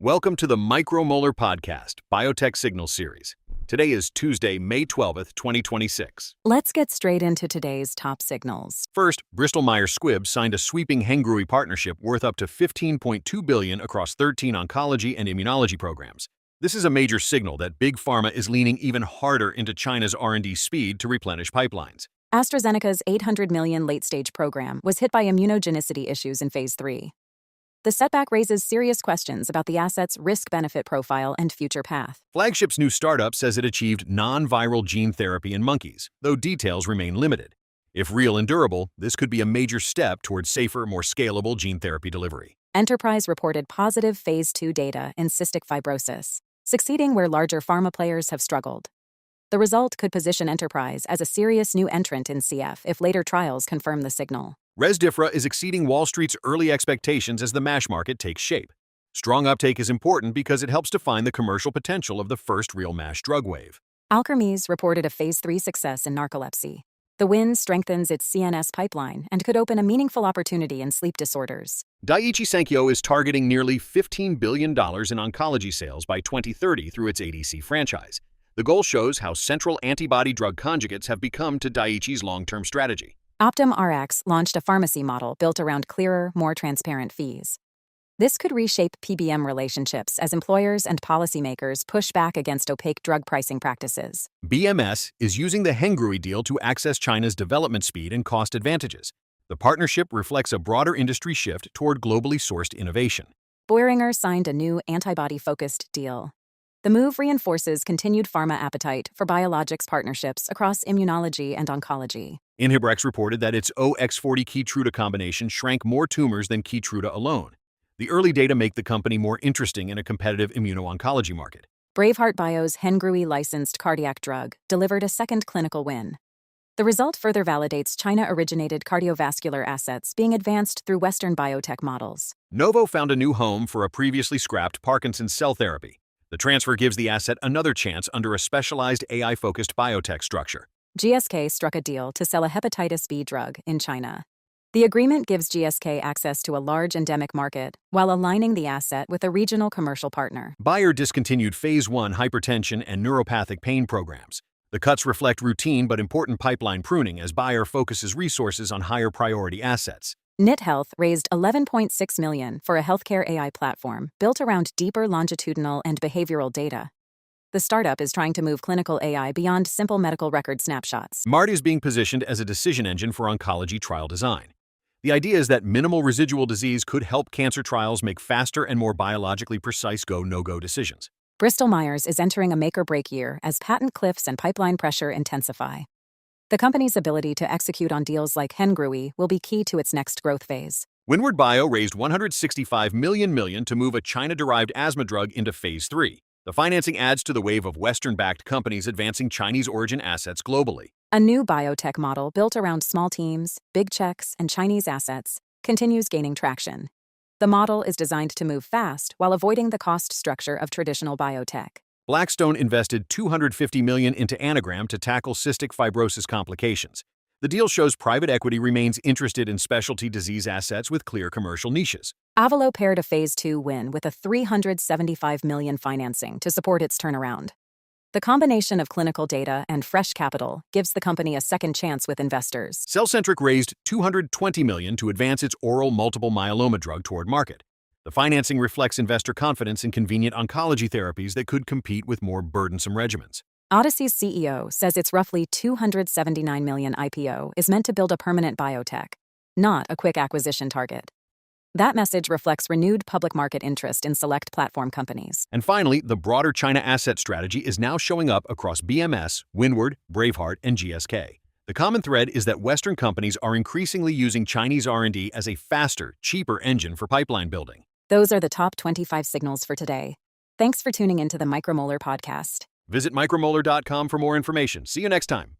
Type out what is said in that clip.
Welcome to the MicroMolar podcast, Biotech Signal Series. Today is Tuesday, May 12th, 2026. Let's get straight into today's top signals. First, Bristol-Myers Squibb signed a sweeping Hengrui partnership worth up to $15.2 billion across 13 oncology and immunology programs. This is a major signal that Big Pharma is leaning even harder into China's R&D speed to replenish pipelines. AstraZeneca's $800 million late-stage program was hit by immunogenicity issues in Phase 3. The setback raises serious questions about the asset's risk-benefit profile and future path. Flagship's new startup says it achieved non-viral gene therapy in monkeys, though details remain limited. If real and durable, this could be a major step towards safer, more scalable gene therapy delivery. Enterprise reported positive Phase 2 data in cystic fibrosis, succeeding where larger pharma players have struggled. The result could position Enterprise as a serious new entrant in CF if later trials confirm the signal. Rezdiffra is exceeding Wall Street's early expectations as the MASH market takes shape. Strong uptake is important because it helps define the commercial potential of the first real MASH drug wave. Alkermes reported a Phase 3 success in narcolepsy. The win strengthens its CNS pipeline and could open a meaningful opportunity in sleep disorders. Daiichi Sankyo is targeting nearly $15 billion in oncology sales by 2030 through its ADC franchise. The goal shows how central antibody-drug conjugates have become to Daiichi's long-term strategy. Optum Rx launched a pharmacy model built around clearer, more transparent fees. This could reshape PBM relationships as employers and policymakers push back against opaque drug pricing practices. BMS is using the Hengrui deal to access China's development speed and cost advantages. The partnership reflects a broader industry shift toward globally sourced innovation. Boehringer signed a new antibody-focused deal. The move reinforces continued pharma appetite for biologics partnerships across immunology and oncology. Inhibrex reported that its OX40 Keytruda combination shrank more tumors than Keytruda alone. The early data make the company more interesting in a competitive immuno-oncology market. Braveheart Bio's Hengrui licensed cardiac drug delivered a second clinical win. The result further validates China-originated cardiovascular assets being advanced through Western biotech models. Novo found a new home for a previously scrapped Parkinson's cell therapy. The transfer gives the asset another chance under a specialized AI-focused biotech structure. GSK struck a deal to sell a hepatitis B drug in China. The agreement gives GSK access to a large endemic market while aligning the asset with a regional commercial partner. Bayer discontinued Phase 1 hypertension and neuropathic pain programs. The cuts reflect routine but important pipeline pruning as Bayer focuses resources on higher priority assets. NIT Health raised $11.6 million for a healthcare AI platform built around deeper longitudinal and behavioral data. The startup is trying to move clinical AI beyond simple medical record snapshots. MART is being positioned as a decision engine for oncology trial design. The idea is that minimal residual disease could help cancer trials make faster and more biologically precise go-no-go decisions. Bristol-Myers is entering a make-or-break year as patent cliffs and pipeline pressure intensify. The company's ability to execute on deals like Hengrui will be key to its next growth phase. Windward Bio raised $165 million to move a China-derived asthma drug into Phase 3. The financing adds to the wave of Western-backed companies advancing Chinese-origin assets globally. A new biotech model built around small teams, big checks, and Chinese assets continues gaining traction. The model is designed to move fast while avoiding the cost structure of traditional biotech. Blackstone invested $250 million into Anagram to tackle cystic fibrosis complications. The deal shows private equity remains interested in specialty disease assets with clear commercial niches. Avalo paired a Phase 2 win with a $375 million financing to support its turnaround. The combination of clinical data and fresh capital gives the company a second chance with investors. Cellcentric raised $220 million to advance its oral multiple myeloma drug toward market. The financing reflects investor confidence in convenient oncology therapies that could compete with more burdensome regimens. Odyssey's CEO says its roughly $279 million IPO is meant to build a permanent biotech, not a quick acquisition target. That message reflects renewed public market interest in select platform companies. And finally, the broader China asset strategy is now showing up across BMS, Windward, Braveheart, and GSK. The common thread is that Western companies are increasingly using Chinese R&D as a faster, cheaper engine for pipeline building. Those are the top 25 signals for today. Thanks for tuning into the MicroMolar podcast. Visit micromolar.com for more information. See you next time.